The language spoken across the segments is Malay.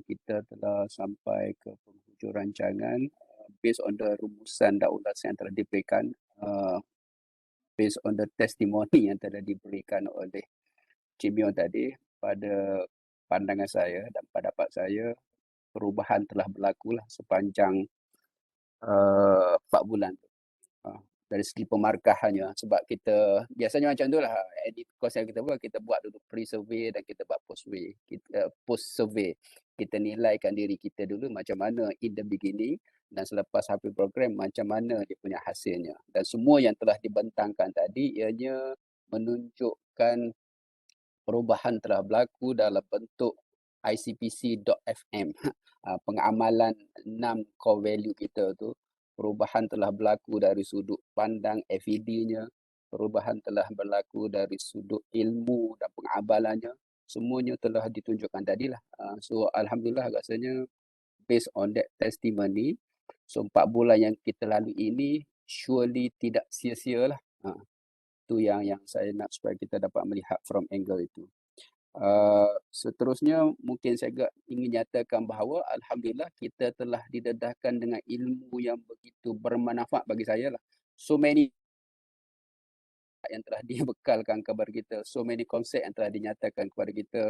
kita telah sampai ke penghujung rancangan based on the rumusan daulat yang telah diberikan, based on the testimoni yang telah diberikan oleh Cik Mio tadi. Pada pandangan saya dan pendapat saya, perubahan telah berlaku lah sepanjang 4 bulan tu. Dari segi pemarkahannya, sebab kita biasanya macam tu lah, edit course yang kita buat dulu pre-survey dan kita buat post-survey. Kita nilaikan diri kita dulu macam mana in the beginning, dan selepas habis program macam mana dia punya hasilnya. Dan semua yang telah dibentangkan tadi ianya menunjukkan perubahan telah berlaku dalam bentuk ICPC.FM. Pengamalan 6 core value kita tu, perubahan telah berlaku dari sudut pandang FED-nya, perubahan telah berlaku dari sudut ilmu dan pengabalannya, semuanya telah ditunjukkan tadilah. So alhamdulillah rasanya based on that testimony, so 4 bulan yang kita lalui ini surely tidak sia-sia lah. Itu yang saya nak supaya kita dapat melihat from angle itu. Seterusnya mungkin saya agak ingin nyatakan bahawa alhamdulillah kita telah didedahkan dengan ilmu yang begitu bermanfaat bagi saya lah. So many yang telah dibekalkan kepada kita, so many konsep yang telah dinyatakan kepada kita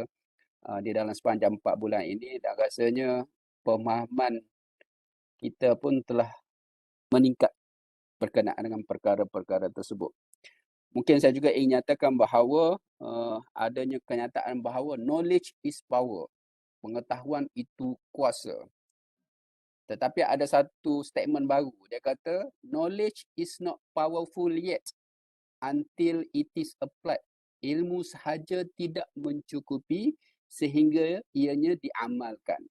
di dalam sepanjang 4 bulan ini, dan rasanya pemahaman kita pun telah meningkat berkenaan dengan perkara-perkara tersebut. Mungkin saya juga ingin nyatakan bahawa adanya kenyataan bahawa knowledge is power. Pengetahuan itu kuasa. Tetapi ada satu statement baru. Dia kata, knowledge is not powerful yet until it is applied. Ilmu sahaja tidak mencukupi sehingga ianya diamalkan.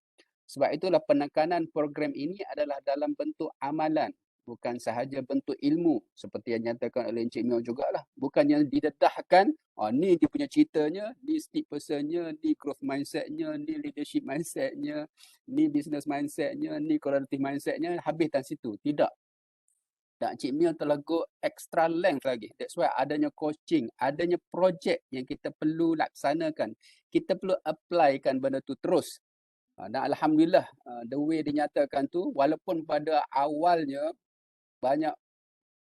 Sebab itulah penekanan program ini adalah dalam bentuk amalan, bukan sahaja bentuk ilmu, seperti yang nyatakan oleh Encik Mio jugalah. Bukan yang didedahkan, ni dia punya ceritanya, ni stick personnya, ni growth mindsetnya, ni leadership mindsetnya, ni business mindsetnya, ni quality mindsetnya, habis dan situ. Tidak. Dan Encik Mio telah go extra length lagi. That's why adanya coaching, adanya projek yang kita perlu laksanakan. Kita perlu applykan benda tu terus. Dan alhamdulillah, the way dinyatakan tu, walaupun pada awalnya banyak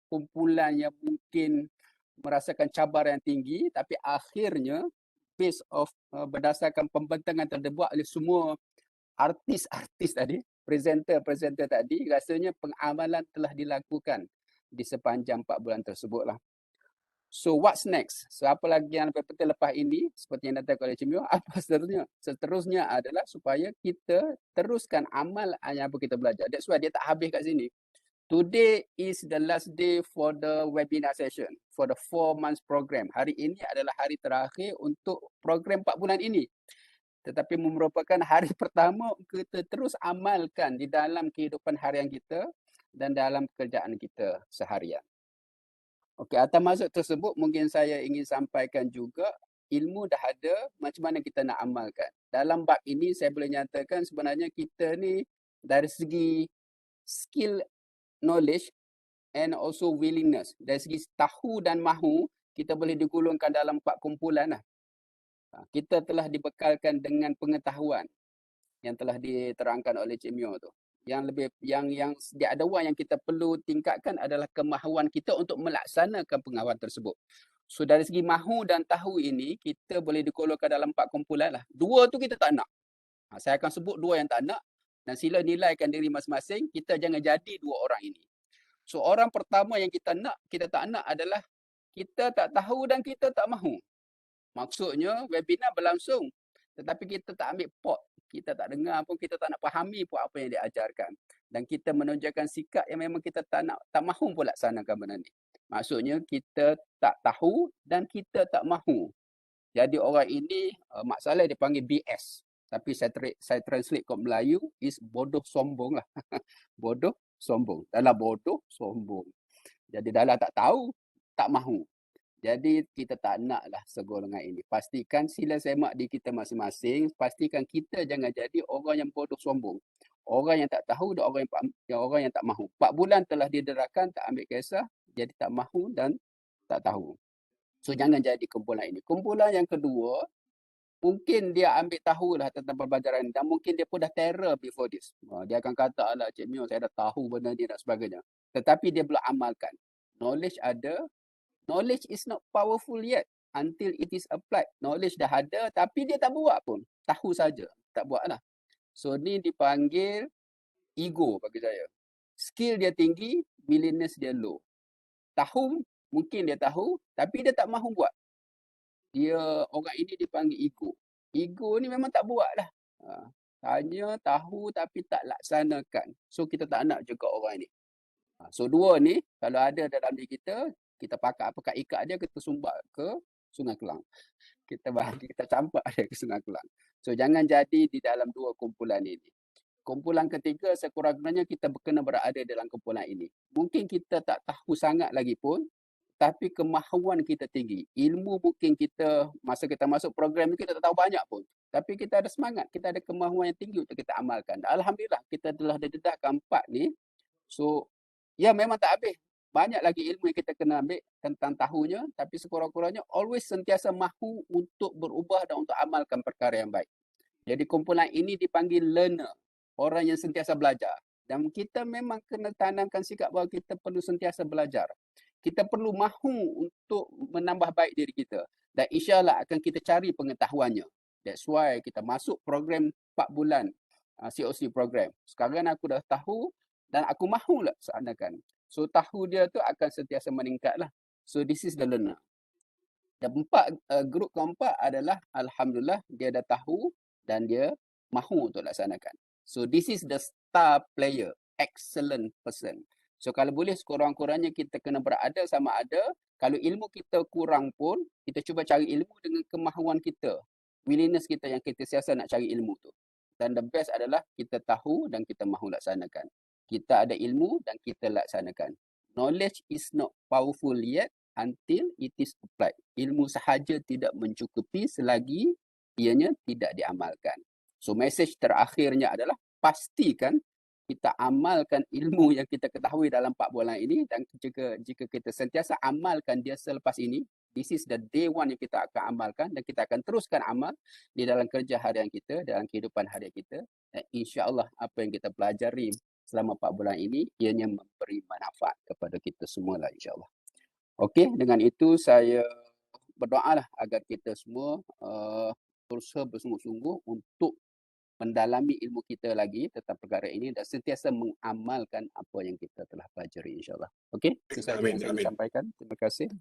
kumpulan yang mungkin merasakan cabaran yang tinggi, tapi akhirnya based of berdasarkan pembentangan yang dibuat oleh semua artis-artis tadi, presenter-presenter tadi, rasanya pengamalan telah dilakukan di sepanjang 4 bulan tersebutlah. So what's next? So apa lagi yang lebih penting lepas ini, seperti yang datang oleh Cik Mio, apa seterusnya? Seterusnya adalah supaya kita teruskan amal yang apa kita belajar. That's why dia tak habis kat sini. Today is the last day for the webinar session, for the 4 months program. Hari ini adalah hari terakhir untuk program 4 bulan ini. Tetapi merupakan hari pertama kita terus amalkan di dalam kehidupan harian kita dan dalam pekerjaan kita seharian. Okey, atas maksud tersebut mungkin saya ingin sampaikan juga ilmu dah ada, macam mana kita nak amalkan. Dalam bab ini saya boleh nyatakan sebenarnya kita ni dari segi skill, knowledge and also willingness. Dari segi tahu dan mahu, kita boleh digolongkan dalam 4 kumpulan lah. Kita telah dibekalkan dengan pengetahuan yang telah diterangkan oleh Cik Mio tu. Yang lebih yang the other one yang kita perlu tingkatkan adalah kemahuan kita untuk melaksanakan pengetahuan tersebut. So dari segi mahu dan tahu ini, kita boleh digolongkan dalam 4 kumpulan lah. 2 tu kita tak nak. Saya akan sebut 2 yang tak nak, dan sila nilaikan diri masing-masing, kita jangan jadi 2 orang ini. So orang pertama yang kita tak nak adalah kita tak tahu dan kita tak mahu. Maksudnya webinar berlangsung, tetapi kita tak ambil pot. Kita tak dengar pun, kita tak nak fahami pun apa yang diajarkan. Dan kita menunjukkan sikap yang memang kita tak mahu pun laksanakan benda ni. Maksudnya kita tak tahu dan kita tak mahu. Jadi orang ini, masalah dia panggil BS. Tapi saya translate ke Melayu, is bodoh sombong lah. Bodoh sombong. Dalam bodoh, sombong. Jadi dalam tak tahu, tak mahu. Jadi kita tak naklah segolongan ini. Pastikan sila semak di kita masing-masing. Pastikan kita jangan jadi orang yang bodoh sombong. Orang yang tak tahu dan orang yang tak mahu. 4 bulan telah didedahkan, tak ambil kisah. Jadi tak mahu dan tak tahu. So jangan jadi kumpulan ini. Kumpulan yang kedua, mungkin dia ambil tahulah tentang pembelajaran dan mungkin dia pun dah terror before this. Dia akan kata, "Alah Cik Mio, saya dah tahu benda ni dan sebagainya." Tetapi dia belum amalkan. Knowledge ada, knowledge is not powerful yet until it is applied. Knowledge dah ada tapi dia tak buat pun. Tahu saja, tak buatlah. So ni dipanggil ego bagi saya. Skill dia tinggi, willingness dia low. Tahu, mungkin dia tahu tapi dia tak mahu buat. Orang ini dipanggil ego. Ego ni memang tak buat lah. Tanya, tahu tapi tak laksanakan. So kita tak nak juga orang ini. So dua ni kalau ada dalam diri kita, kita pakai ikat dia, kita sumbat ke Sungai Kelang. Kita campak dia ke Sungai Kelang. So jangan jadi di dalam dua kumpulan ini. Kumpulan ketiga sekurang-kurangnya kita kena berada dalam kumpulan ini. Mungkin kita tak tahu sangat lagi pun, tapi kemahuan kita tinggi. Ilmu mungkin kita, masa kita masuk program ni kita tak tahu banyak pun. Tapi kita ada semangat, kita ada kemahuan yang tinggi untuk kita amalkan. Alhamdulillah, kita telah didedahkan 4 ni. So, ya memang tak habis. Banyak lagi ilmu yang kita kena ambil tentang tahunya, tapi sekurang-kurangnya always sentiasa mahu untuk berubah dan untuk amalkan perkara yang baik. Jadi kumpulan ini dipanggil learner, orang yang sentiasa belajar. Dan kita memang kena tanamkan sikap bahawa kita perlu sentiasa belajar. Kita perlu mahu untuk menambah baik diri kita. Dan insyaAllah akan kita cari pengetahuannya. That's why kita masuk program 4 bulan COC program. Sekarang aku dah tahu dan aku mahulah laksanakan. So tahu dia tu akan sentiasa meningkatlah. So this is the learner. Dan grup keempat adalah alhamdulillah dia dah tahu dan dia mahu untuk laksanakan. So this is the star player, excellent person. So kalau boleh sekurang-kurangnya kita kena berada sama ada, kalau ilmu kita kurang pun, kita cuba cari ilmu dengan kemahuan kita. Willingness kita yang kita siasat nak cari ilmu tu. Dan the best adalah kita tahu dan kita mahu laksanakan. Kita ada ilmu dan kita laksanakan. Knowledge is not powerful yet until it is applied. Ilmu sahaja tidak mencukupi selagi ianya tidak diamalkan. So message terakhirnya adalah pastikan kita amalkan ilmu yang kita ketahui dalam 4 bulan ini dan jika kita sentiasa amalkan dia selepas ini, this is the day one yang kita akan amalkan dan kita akan teruskan amal di dalam kerja harian kita, dalam kehidupan harian kita. Dan insya-Allah apa yang kita pelajari selama 4 bulan ini ianya memberi manfaat kepada kita semualah insya-Allah. Okey, dengan itu saya berdoalah agar kita semua berusaha bersungguh-sungguh untuk mendalami ilmu kita lagi tentang perkara ini dan sentiasa mengamalkan apa yang kita telah pelajari insya-Allah. Okey, itu saja yang saya sampaikan. Terima kasih.